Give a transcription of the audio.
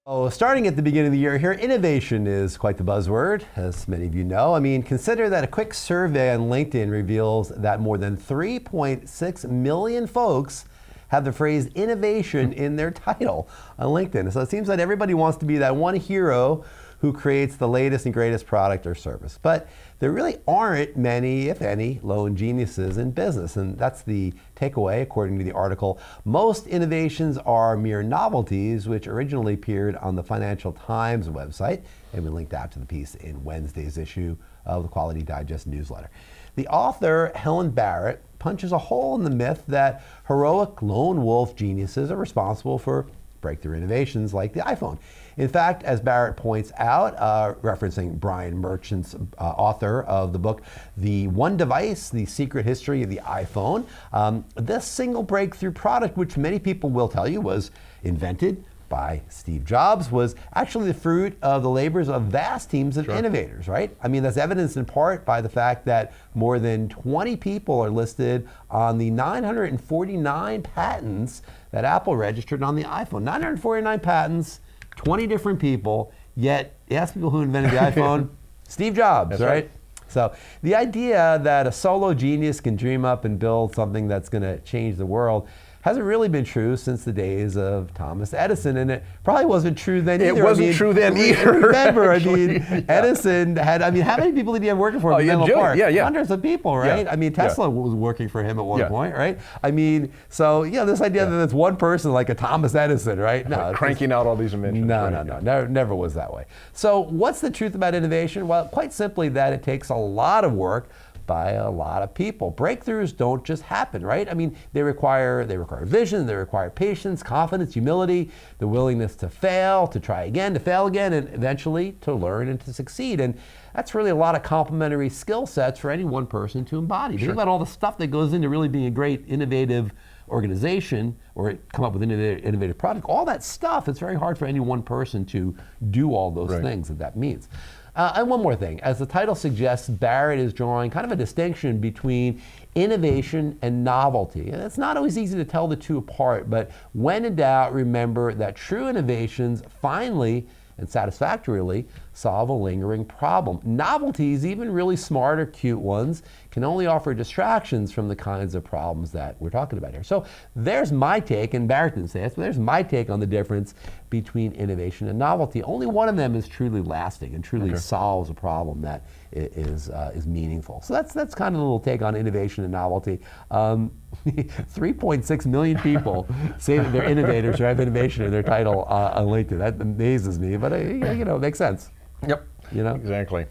Oh, starting at the beginning of the year here, innovation is quite the buzzword, as many of you know. I mean, consider that a quick survey on LinkedIn reveals that more than 3.6 million folks have the phrase innovation in their title on LinkedIn. So it seems that everybody wants to be that one hero who creates the latest and greatest product or service. But there really aren't many, if any, lone geniuses in business. And that's the takeaway, according to the article. Most innovations are mere novelties, which originally appeared on the Financial Times website. And we linked out to the piece in Wednesday's issue of the Quality Digest newsletter. The author, Helen Barrett, punches a hole in the myth that heroic lone wolf geniuses are responsible for breakthrough innovations like the iPhone. In fact, as Barrett points out, referencing Brian Merchant's author of the book, The One Device, The Secret History of the iPhone, this single breakthrough product, which many people will tell you was invented by Steve Jobs, was actually the fruit of the labors of vast teams of innovators, right? I mean, that's evidenced in part by the fact that more than 20 people are listed on the 949 patents that Apple registered on the iPhone. 949 patents, 20 different people, yet you ask people who invented the iPhone, Steve Jobs, That's right? So the idea that a solo genius can dream up and build something that's going to change the world hasn't really been true since the days of Thomas Edison, and it probably wasn't true then either. It wasn't true then either. Remember, Edison had, how many people did he have working for him in Menlo Park? Hundreds of people, right? I mean, Tesla was working for him at one point, right? I mean, so, this idea that it's one person like a Thomas Edison, right? No, cranking out all these inventions. No, never was that way. So what's the truth about innovation? Well, quite simply that it takes a lot of work by a lot of people. Breakthroughs don't just happen, right? I mean, they require vision, they require patience, confidence, humility, the willingness to fail, to try again, to fail again, and eventually to learn and to succeed. And that's really a lot of complementary skill sets for any one person to embody. Think about all the stuff that goes into really being a great innovative organization or come up with an innovative product. All that stuff, it's very hard for any one person to do all those things that means. And one more thing, as the title suggests, Barrett is drawing kind of a distinction between innovation and novelty. And it's not always easy to tell the two apart, but when in doubt, remember that true innovations finally and satisfactorily solve a lingering problem. Novelties, even really smart or cute ones, can only offer distractions from the kinds of problems that we're talking about here. So there's my take, and Barrett didn't say this, but there's my take on the difference between innovation and novelty. Only one of them is truly lasting and truly solves a problem that is meaningful. So that's kind of a little take on innovation and novelty. 3.6 million people say that they're innovators or have innovation in their title on LinkedIn. That amazes me, but it makes sense. Yep. Exactly.